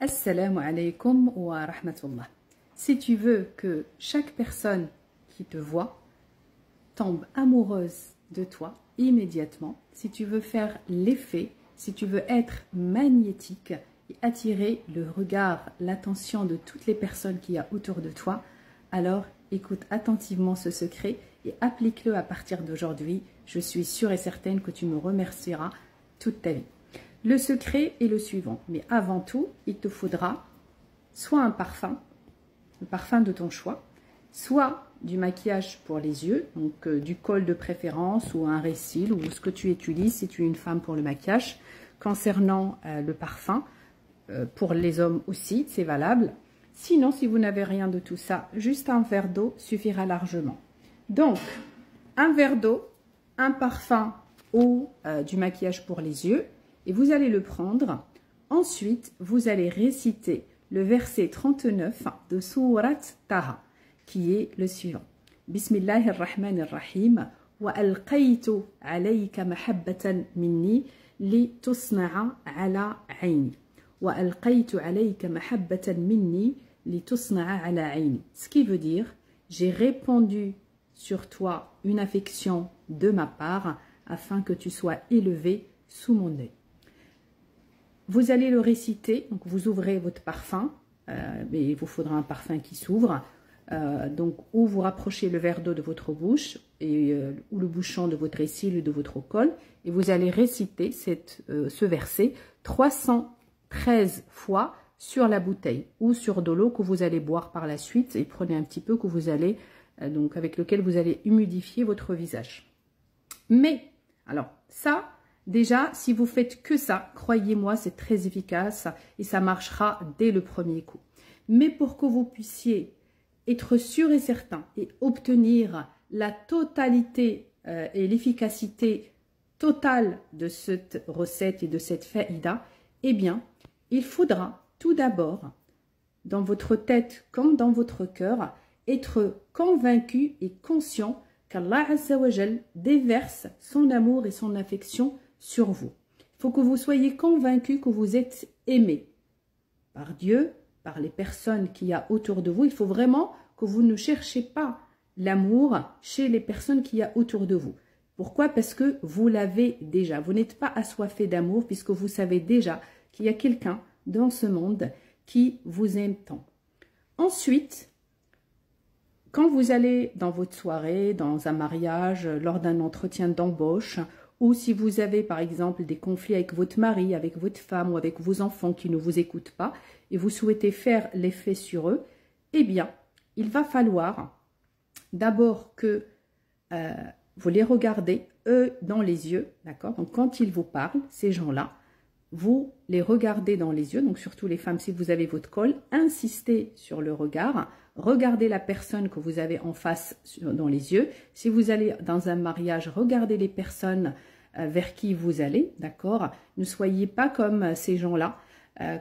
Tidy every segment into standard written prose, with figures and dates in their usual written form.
Assalamu alaikum wa rahmatullah. Si tu veux que chaque personne qui te voit tombe amoureuse de toi immédiatement, si tu veux faire l'effet, si tu veux être magnétique et attirer le regard, l'attention de toutes les personnes qu'il y a autour de toi, alors écoute attentivement ce secret et applique-le à partir d'aujourd'hui. Je suis sûre et certaine que tu me remercieras toute ta vie. Le secret est le suivant, mais avant tout, il te faudra soit un parfum, le parfum de ton choix, soit du maquillage pour les yeux, donc du col de préférence ou un récil ou ce que tu utilises si tu es une femme pour le maquillage. Concernant le parfum, pour les hommes aussi, c'est valable. Sinon, si vous n'avez rien de tout ça, juste un verre d'eau suffira largement. Donc, un verre d'eau, un parfum ou du maquillage pour les yeux, et vous allez le prendre. Ensuite, vous allez réciter le verset 39 de Surat Taha, qui est le suivant. Bismillahirrahmanirrahim. Wa alqaytu alayka mahabbatan minni li tusna'a ala ayni. Wa alqaytu alayka mahabbatan minni li tusna'a ala ayni. Ce qui veut dire, j'ai répandu sur toi une affection de ma part afin que tu sois élevé sous mon œil. Vous allez le réciter, donc vous ouvrez votre parfum, mais il vous faudra un parfum qui s'ouvre, donc ou vous rapprochez le verre d'eau de votre bouche ou le bouchon de votre récil ou de votre col, et vous allez réciter ce verset 313 fois sur la bouteille ou sur de l'eau que vous allez boire par la suite, et prenez un petit peu que vous allez donc avec lequel vous allez humidifier votre visage. Mais alors ça, déjà, si vous faites que ça, croyez-moi, c'est très efficace et ça marchera dès le premier coup. Mais pour que vous puissiez être sûr et certain et obtenir la totalité et l'efficacité totale de cette recette et de cette faïda, eh bien, il faudra tout d'abord, dans votre tête comme dans votre cœur, être convaincu et conscient qu'Allah Azza wa Jal déverse son amour et son affection sur vous. Il faut que vous soyez convaincus que vous êtes aimé par Dieu, par les personnes qu'il y a autour de vous. Il faut vraiment que vous ne cherchez pas l'amour chez les personnes qu'il y a autour de vous. Pourquoi? Parce que vous l'avez déjà. Vous n'êtes pas assoiffé d'amour puisque vous savez déjà qu'il y a quelqu'un dans ce monde qui vous aime tant. Ensuite, quand vous allez dans votre soirée, dans un mariage, lors d'un entretien d'embauche, ou si vous avez par exemple des conflits avec votre mari, avec votre femme ou avec vos enfants qui ne vous écoutent pas et vous souhaitez faire l'effet sur eux, eh bien, il va falloir d'abord que vous les regardez, eux, dans les yeux, d'accord? Donc, quand ils vous parlent, ces gens-là, vous les regardez dans les yeux, donc surtout les femmes, si vous avez votre col, insistez sur le regard, regardez la personne que vous avez en face dans les yeux. Si vous allez dans un mariage, regardez les personnes vers qui vous allez, d'accord? Ne soyez pas comme ces gens-là.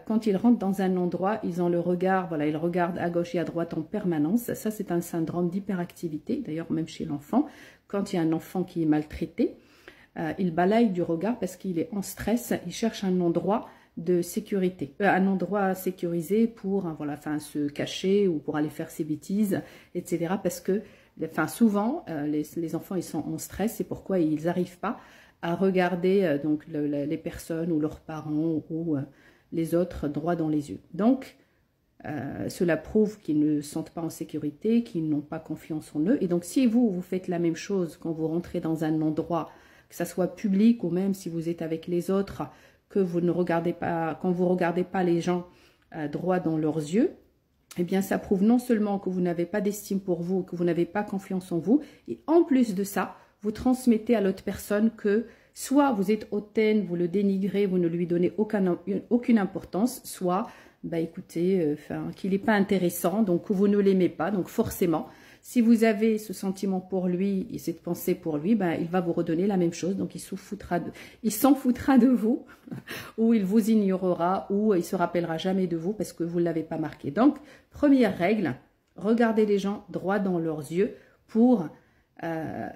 Quand ils rentrent dans un endroit, ils ont le regard, voilà, ils regardent à gauche et à droite en permanence. Ça, c'est un syndrome d'hyperactivité, d'ailleurs même chez l'enfant. Quand il y a un enfant qui est maltraité, il balaye du regard parce qu'il est en stress, il cherche un endroit de sécurité, un endroit sécurisé pour voilà, enfin, se cacher ou pour aller faire ses bêtises, etc. Parce que enfin, souvent, les enfants ils sont en stress, c'est pourquoi ils n'arrivent pas à regarder donc, les personnes ou leurs parents ou les autres droit dans les yeux. Donc, cela prouve qu'ils ne se sentent pas en sécurité, qu'ils n'ont pas confiance en eux. Et donc, si vous faites la même chose quand vous rentrez dans un endroit, que ça soit public ou même si vous êtes avec les autres, que vous ne regardez pas, quand vous ne regardez pas les gens droit dans leurs yeux, eh bien ça prouve non seulement que vous n'avez pas d'estime pour vous, que vous n'avez pas confiance en vous, et en plus de ça, vous transmettez à l'autre personne que soit vous êtes hautaine, vous le dénigrez, vous ne lui donnez aucune importance, soit, bah écoutez, qu'il n'est pas intéressant, donc que vous ne l'aimez pas, donc forcément, si vous avez ce sentiment pour lui et cette pensée pour lui, ben, il va vous redonner la même chose. Donc, il s'en foutra de vous ou il vous ignorera ou il se rappellera jamais de vous parce que vous ne l'avez pas marqué. Donc, première règle, regardez les gens droit dans leurs yeux pour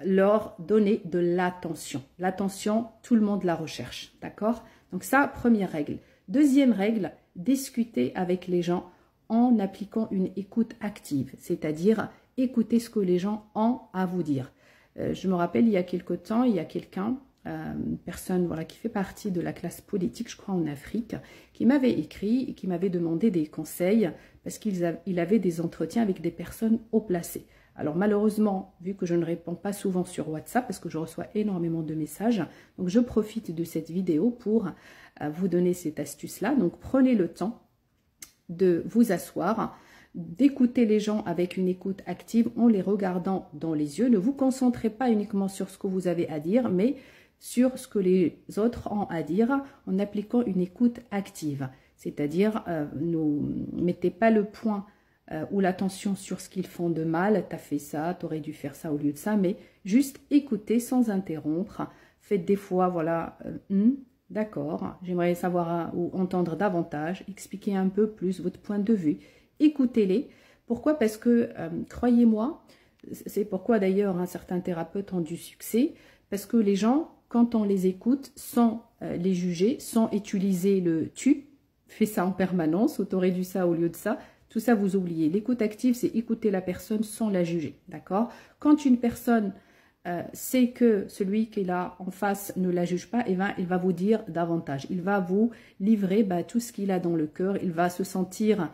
leur donner de l'attention. L'attention, tout le monde la recherche, d'accord? Donc ça, première règle. Deuxième règle, discuter avec les gens en appliquant une écoute active, c'est-à-dire écouter ce que les gens ont à vous dire. Je me rappelle, il y a quelque temps, il y a quelqu'un, une personne voilà, qui fait partie de la classe politique, je crois en Afrique, qui m'avait écrit et qui m'avait demandé des conseils parce qu'il avait des entretiens avec des personnes haut placées. Alors malheureusement, vu que je ne réponds pas souvent sur WhatsApp, parce que je reçois énormément de messages, donc je profite de cette vidéo pour vous donner cette astuce-là. Donc prenez le temps de vous asseoir, d'écouter les gens avec une écoute active en les regardant dans les yeux. Ne vous concentrez pas uniquement sur ce que vous avez à dire, mais sur ce que les autres ont à dire en appliquant une écoute active. C'est-à-dire, ne mettez pas le point ou l'attention sur ce qu'ils font de mal. Tu as fait ça, tu aurais dû faire ça au lieu de ça, mais juste écoutez sans interrompre. Faites des fois, voilà, d'accord, j'aimerais savoir ou entendre davantage, expliquez un peu plus votre point de vue. Écoutez-les. Pourquoi? Parce que, croyez-moi, c'est pourquoi d'ailleurs certains thérapeutes ont du succès, parce que les gens, quand on les écoute, sans les juger, sans utiliser le « tu », fais ça en permanence, ou t'aurais dû ça au lieu de ça, tout ça vous oubliez. L'écoute active, c'est écouter la personne sans la juger, d'accord? Quand une personne sait que celui qui est là en face ne la juge pas, eh ben, il va vous dire davantage. Il va vous livrer tout ce qu'il a dans le cœur, il va se sentir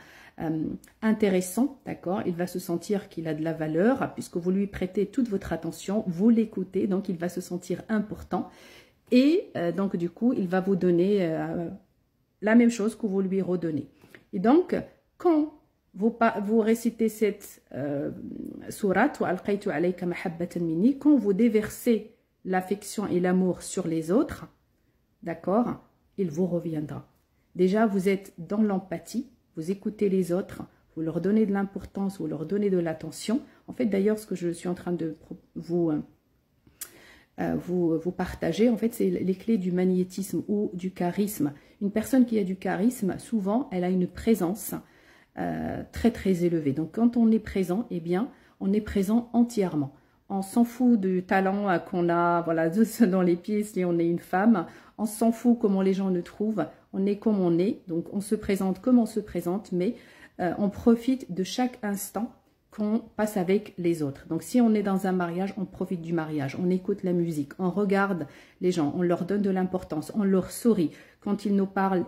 intéressant, d'accord? Il va se sentir qu'il a de la valeur, puisque vous lui prêtez toute votre attention, vous l'écoutez, donc il va se sentir important. Et donc du coup, il va vous donner la même chose que vous lui redonnez. Et donc, quand vous récitez cette sourate, quand vous déversez l'affection et l'amour sur les autres, d'accord, il vous reviendra. Déjà, vous êtes dans l'empathie, vous écoutez les autres, vous leur donnez de l'importance, vous leur donnez de l'attention. En fait, d'ailleurs, ce que je suis en train de vous partager, en fait, c'est les clés du magnétisme ou du charisme. Une personne qui a du charisme, souvent, elle a une présence très très élevée. Donc, quand on est présent, eh bien, on est présent entièrement. On s'en fout du talent qu'on a, voilà, dans les pieds si on est une femme. On s'en fout comment les gens nous trouvent. On est comme on est. Donc, on se présente comme on se présente, mais on profite de chaque instant qu'on passe avec les autres. Donc, si on est dans un mariage, on profite du mariage. On écoute la musique, on regarde les gens, on leur donne de l'importance, on leur sourit. Quand ils nous parlent,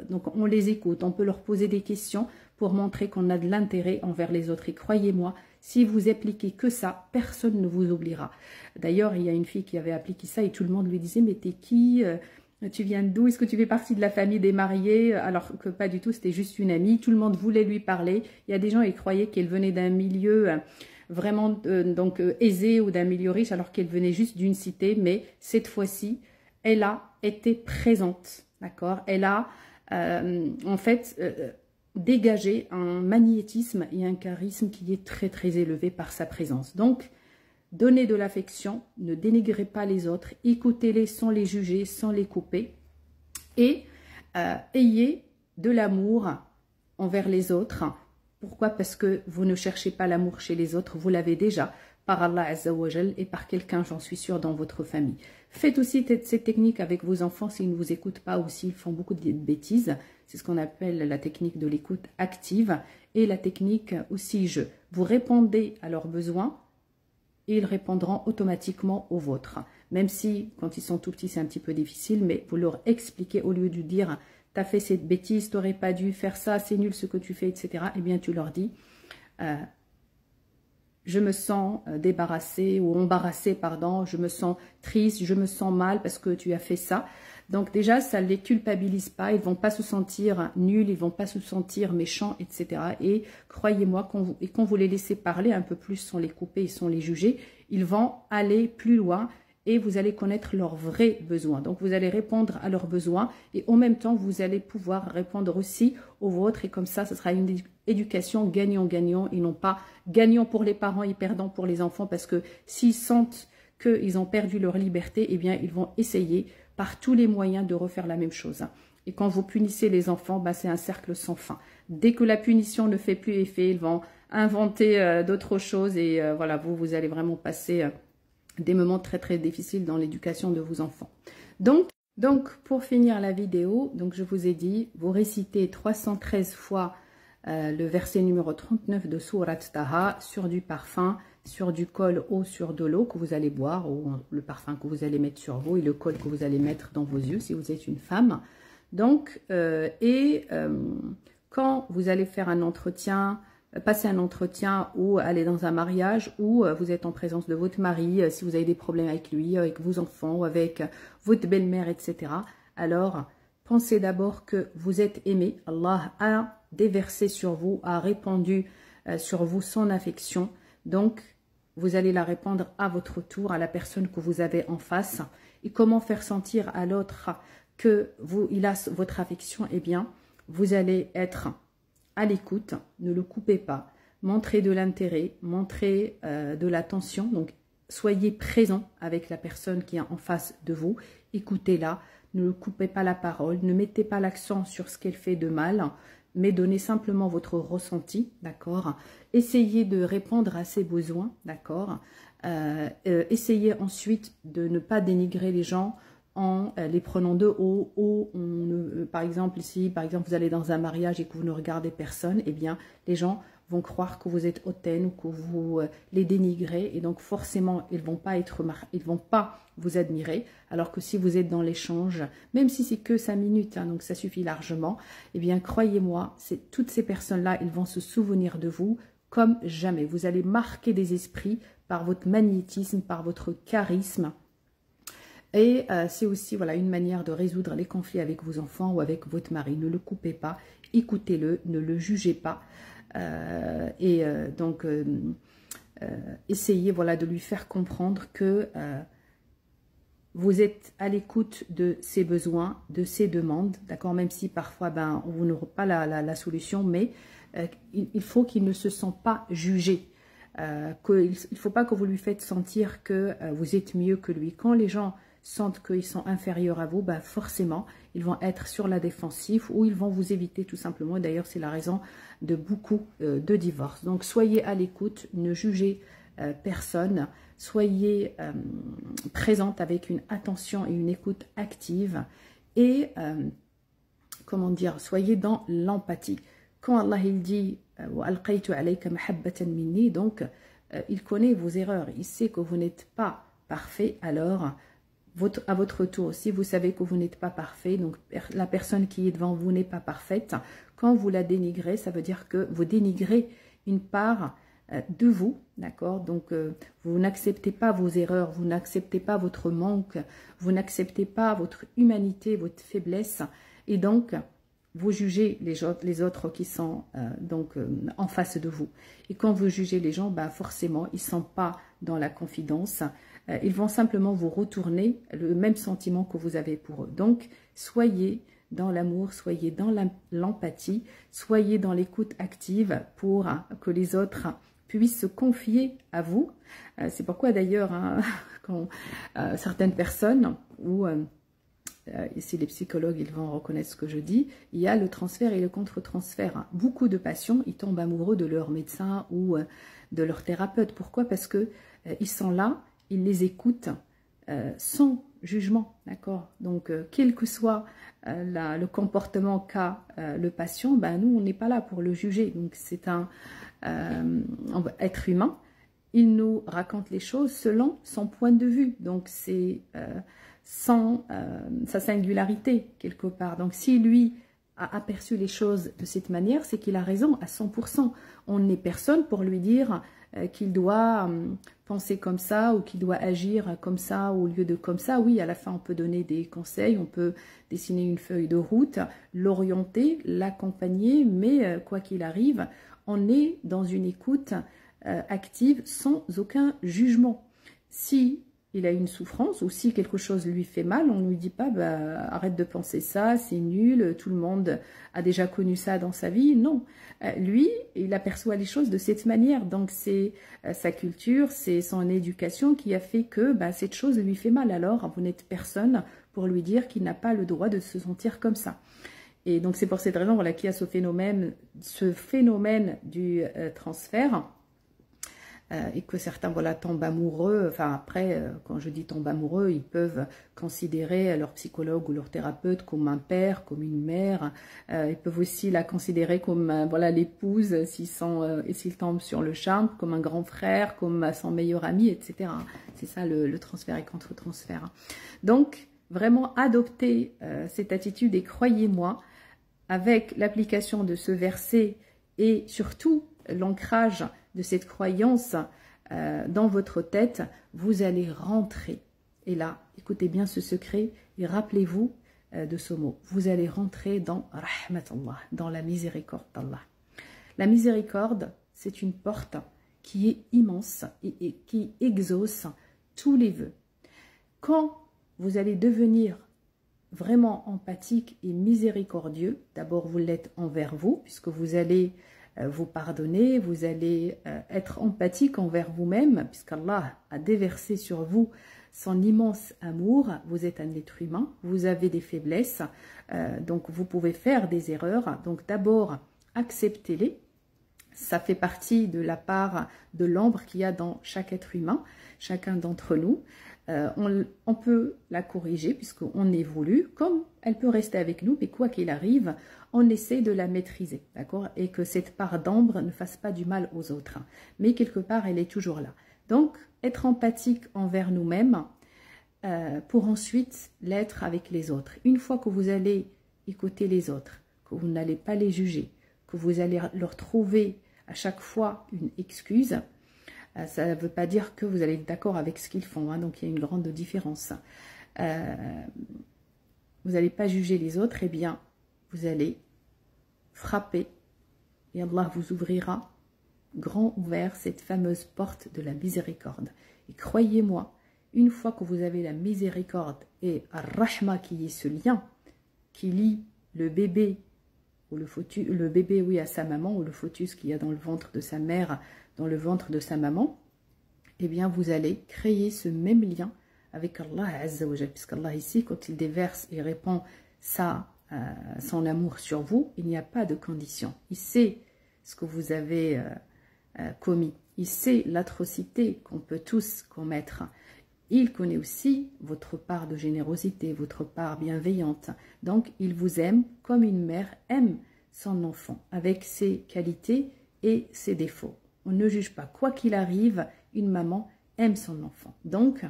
donc on les écoute, on peut leur poser des questions pour montrer qu'on a de l'intérêt envers les autres. Et croyez-moi, si vous appliquez que ça, personne ne vous oubliera. D'ailleurs, il y a une fille qui avait appliqué ça et tout le monde lui disait « Mais t'es qui ? Tu viens d'où? Est-ce que tu fais partie de la famille des mariés ?» Alors que pas du tout, c'était juste une amie. Tout le monde voulait lui parler. Il y a des gens qui croyaient qu'elle venait d'un milieu vraiment aisé ou d'un milieu riche alors qu'elle venait juste d'une cité. Mais cette fois-ci, elle a été présente. D'accord? Elle a en fait dégagé un magnétisme et un charisme qui est très très élevé par sa présence. Donc, donnez de l'affection, ne dénigrez pas les autres, écoutez-les sans les juger, sans les couper. Et ayez de l'amour envers les autres. Pourquoi? Parce que vous ne cherchez pas l'amour chez les autres, vous l'avez déjà par Allah Azza wa Jal et par quelqu'un, j'en suis sûre, dans votre famille. Faites aussi cette technique avec vos enfants s'ils ne vous écoutent pas ou s'ils font beaucoup de bêtises. C'est ce qu'on appelle la technique de l'écoute active et la technique aussi jeu. Vous répondez à leurs besoins et ils répondront automatiquement aux vôtres. Même si, quand ils sont tout petits, c'est un petit peu difficile, mais vous leur expliquez au lieu de dire « t'as fait cette bêtise, t'aurais pas dû faire ça, c'est nul ce que tu fais, etc. » Eh bien, tu leur dis je me sens débarrassée ou embarrassée, pardon, je me sens triste, je me sens mal parce que tu as fait ça. Donc déjà, ça ne les culpabilise pas, ils ne vont pas se sentir nuls, ils ne vont pas se sentir méchants, etc. Et croyez-moi, quand vous les laissez parler un peu plus sans les couper et sans les juger, ils vont aller plus loin et vous allez connaître leurs vrais besoins. Donc vous allez répondre à leurs besoins et en même temps, vous allez pouvoir répondre aussi aux vôtres. Et comme ça, ce sera une éducation gagnant-gagnant et non pas gagnant pour les parents et perdant pour les enfants. Parce que s'ils sentent qu'ils ont perdu leur liberté, eh bien, ils vont essayer par tous les moyens de refaire la même chose. Et quand vous punissez les enfants, c'est un cercle sans fin. Dès que la punition ne fait plus effet, ils vont inventer d'autres choses et voilà, vous allez vraiment passer des moments très très difficiles dans l'éducation de vos enfants. Donc, Donc, pour finir la vidéo, donc je vous ai dit, vous récitez 313 fois le verset numéro 39 de Sourate Taha sur du parfum, sur du col ou sur de l'eau que vous allez boire, ou le parfum que vous allez mettre sur vous et le col que vous allez mettre dans vos yeux si vous êtes une femme. Donc, quand vous allez faire un entretien, passer un entretien ou aller dans un mariage où vous êtes en présence de votre mari, si vous avez des problèmes avec lui, avec vos enfants ou avec votre belle-mère, etc. Alors, pensez d'abord que vous êtes aimé. Allah a déversé sur vous, a répandu sur vous son affection. Donc, vous allez la répandre à votre tour, à la personne que vous avez en face. Et comment faire sentir à l'autre que il a votre affection? Eh bien, vous allez être à l'écoute, ne le coupez pas, montrez de l'intérêt, montrez de l'attention, donc soyez présent avec la personne qui est en face de vous, écoutez-la, ne coupez pas la parole, ne mettez pas l'accent sur ce qu'elle fait de mal, mais donnez simplement votre ressenti, d'accord? Essayez de répondre à ses besoins, d'accord? Essayez ensuite de ne pas dénigrer les gens en les prenant de haut, ou par exemple, si par exemple vous allez dans un mariage et que vous ne regardez personne, eh bien les gens vont croire que vous êtes hautaine ou que vous les dénigrez, et donc forcément ils vont pas vous admirer, alors que si vous êtes dans l'échange, même si c'est que 5 minutes, hein, donc ça suffit largement, eh bien croyez-moi, toutes ces personnes-là, ils vont se souvenir de vous comme jamais. Vous allez marquer des esprits par votre magnétisme, par votre charisme. Et c'est aussi voilà, une manière de résoudre les conflits avec vos enfants ou avec votre mari. Ne le coupez pas, écoutez-le, ne le jugez pas. Donc, essayez voilà, de lui faire comprendre que vous êtes à l'écoute de ses besoins, de ses demandes, d'accord, même si parfois vous n'aurez pas la solution, mais il faut qu'il ne se sente pas jugé. Il ne faut pas que vous lui faites sentir que vous êtes mieux que lui. Quand les gens sentent qu'ils sont inférieurs à vous, forcément, ils vont être sur la défensive ou ils vont vous éviter tout simplement. D'ailleurs, c'est la raison de beaucoup de divorces. Donc, soyez à l'écoute, ne jugez personne, soyez présente avec une attention et une écoute active et, comment dire, soyez dans l'empathie. Quand Allah il dit donc il connaît vos erreurs, il sait que vous n'êtes pas parfait, alors à votre tour, si vous savez que vous n'êtes pas parfait, donc la personne qui est devant vous n'est pas parfaite, quand vous la dénigrez, ça veut dire que vous dénigrez une part de vous, d'accord? Donc vous n'acceptez pas vos erreurs, vous n'acceptez pas votre manque, vous n'acceptez pas votre humanité, votre faiblesse, et donc vous jugez les autres qui sont en face de vous. Et quand vous jugez les gens, forcément, ils ne sont pas dans la confidence. Ils vont simplement vous retourner le même sentiment que vous avez pour eux. Donc, soyez dans l'amour, soyez dans l'empathie, soyez dans l'écoute active pour que les autres puissent se confier à vous. C'est pourquoi d'ailleurs, hein, quand certaines personnes ou ici les psychologues ils vont reconnaître ce que je dis, il y a le transfert et le contre-transfert. Beaucoup de patients, ils tombent amoureux de leur médecin ou de leur thérapeute. Pourquoi? Parce que ils sont là, ils les écoutent sans jugement, d'accord? Donc, quel que soit le comportement qu'a le patient, nous, on n'est pas là pour le juger. Donc, c'est un être humain. Il nous raconte les choses selon son point de vue. Donc, c'est sans sa singularité, quelque part. Donc, si lui a aperçu les choses de cette manière, c'est qu'il a raison à 100%. On n'est personne pour lui dire qu'il doit penser comme ça ou qu'il doit agir comme ça au lieu de comme ça. Oui, à la fin, on peut donner des conseils, on peut dessiner une feuille de route, l'orienter, l'accompagner, mais quoi qu'il arrive, on est dans une écoute active sans aucun jugement. Si il a une souffrance ou si quelque chose lui fait mal, on ne lui dit pas arrête de penser ça, c'est nul, tout le monde a déjà connu ça dans sa vie. Non, lui, il aperçoit les choses de cette manière. Donc c'est sa culture, c'est son éducation qui a fait que cette chose lui fait mal. Alors vous n'êtes personne pour lui dire qu'il n'a pas le droit de se sentir comme ça. Et donc c'est pour cette raison qu'il y a ce phénomène du transfert. et que certains voilà, tombent amoureux. Enfin après, quand je dis tombent amoureux, ils peuvent considérer leur psychologue ou leur thérapeute comme un père, comme une mère. Ils peuvent aussi la considérer comme voilà l'épouse s'ils tombent sur le charme, comme un grand frère, comme son meilleur ami, etc. C'est ça le transfert et contre-transfert. Donc vraiment adoptez cette attitude et croyez-moi, avec l'application de ce verset et surtout l'ancrage de cette croyance dans votre tête, vous allez rentrer. Et là, écoutez bien ce secret et rappelez-vous de ce mot. Vous allez rentrer dans Rahmatullah, dans la miséricorde d'Allah. La miséricorde, c'est une porte qui est immense et qui exauce tous les vœux. Quand vous allez devenir vraiment empathique et miséricordieux, d'abord vous l'êtes envers vous, puisque vous allez vous pardonner, vous allez être empathique envers vous-même, puisqu'Allah a déversé sur vous son immense amour. Vous êtes un être humain, vous avez des faiblesses, donc vous pouvez faire des erreurs. Donc d'abord, acceptez-les. Ça fait partie de la part de l'ombre qu'il y a dans chaque être humain, chacun d'entre nous. On peut la corriger puisqu'on évolue, comme elle peut rester avec nous, mais quoi qu'il arrive, on essaie de la maîtriser, d'accord? Et que cette part d'ombre ne fasse pas du mal aux autres. Mais quelque part, elle est toujours là. Donc, être empathique envers nous-mêmes pour ensuite l'être avec les autres. Une fois que vous allez écouter les autres, que vous n'allez pas les juger, que vous allez leur trouver à chaque fois une excuse, ça ne veut pas dire que vous allez être d'accord avec ce qu'ils font, hein, donc il y a une grande différence. Vous n'allez pas juger les autres, eh bien, vous allez frapper et Allah vous ouvrira grand ouvert cette fameuse porte de la miséricorde. Et croyez-moi, une fois que vous avez la miséricorde et Ar-Rahma qui est ce lien qui lie le bébé ou le bébé oui à sa maman, ou le fœtus qu'il y a dans le ventre de sa mère, dans le ventre de sa maman, eh bien vous allez créer ce même lien avec Allah Azza wa Jal, puisqu'Allah ici, quand il déverse et répand son amour sur vous, il n'y a pas de condition. Il sait ce que vous avez commis, il sait l'atrocité qu'on peut tous commettre. Il connaît aussi votre part de générosité, votre part bienveillante. Donc, il vous aime comme une mère aime son enfant, avec ses qualités et ses défauts. On ne juge pas. Quoi qu'il arrive, une maman aime son enfant. Donc,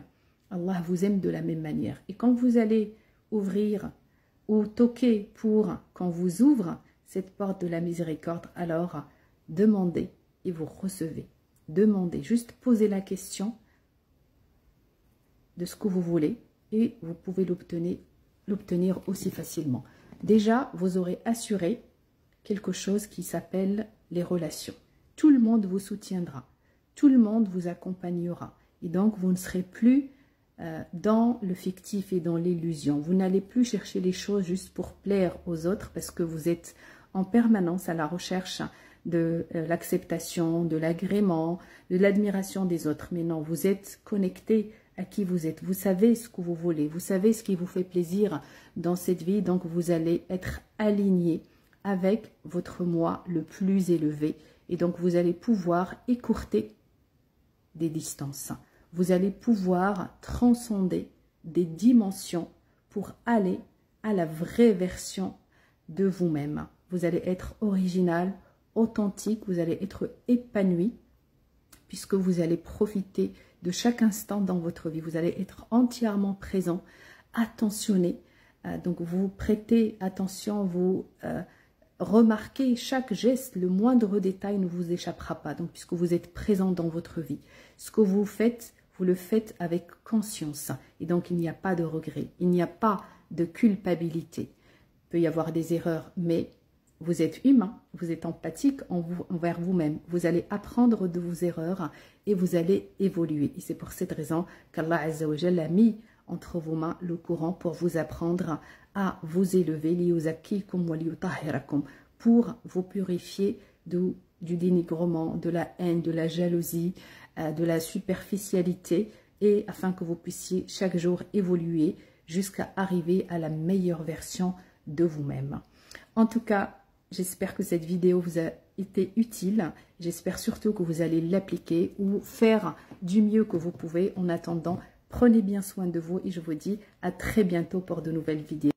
Allah vous aime de la même manière. Et quand vous allez ouvrir ou toquer pour qu'on vous ouvre cette porte de la miséricorde, alors demandez et vous recevez. Demandez, juste posez la question de ce que vous voulez et vous pouvez l'obtenir aussi facilement. Déjà, vous aurez assuré quelque chose qui s'appelle les relations. Tout le monde vous soutiendra, tout le monde vous accompagnera et donc vous ne serez plus dans le fictif et dans l'illusion. Vous n'allez plus chercher les choses juste pour plaire aux autres parce que vous êtes en permanence à la recherche de l'acceptation, de l'agrément, de l'admiration des autres. Mais non, vous êtes connecté à qui vous êtes. Vous savez ce que vous voulez, vous savez ce qui vous fait plaisir dans cette vie, donc vous allez être aligné avec votre moi le plus élevé et donc vous allez pouvoir écourter des distances. Vous allez pouvoir transcender des dimensions pour aller à la vraie version de vous-même. Vous allez être original, authentique, vous allez être épanoui puisque vous allez profiter de chaque instant dans votre vie. Vous allez être entièrement présent, attentionné. Donc vous prêtez attention, vous remarquez chaque geste, le moindre détail ne vous échappera pas. Donc puisque vous êtes présent dans votre vie, ce que vous faites, vous le faites avec conscience. Et donc il n'y a pas de regret, il n'y a pas de culpabilité. Il peut y avoir des erreurs, mais vous êtes humain, vous êtes empathique envers vous-même. Vous allez apprendre de vos erreurs et vous allez évoluer. Et c'est pour cette raison qu'Allah Azza wa Jalla a mis entre vos mains le Coran pour vous apprendre à vous élever, pour vous purifier du dénigrement, de la haine, de la jalousie, de la superficialité et afin que vous puissiez chaque jour évoluer jusqu'à arriver à la meilleure version de vous-même. En tout cas, j'espère que cette vidéo vous a été utile. J'espère surtout que vous allez l'appliquer ou faire du mieux que vous pouvez. En attendant, prenez bien soin de vous et je vous dis à très bientôt pour de nouvelles vidéos.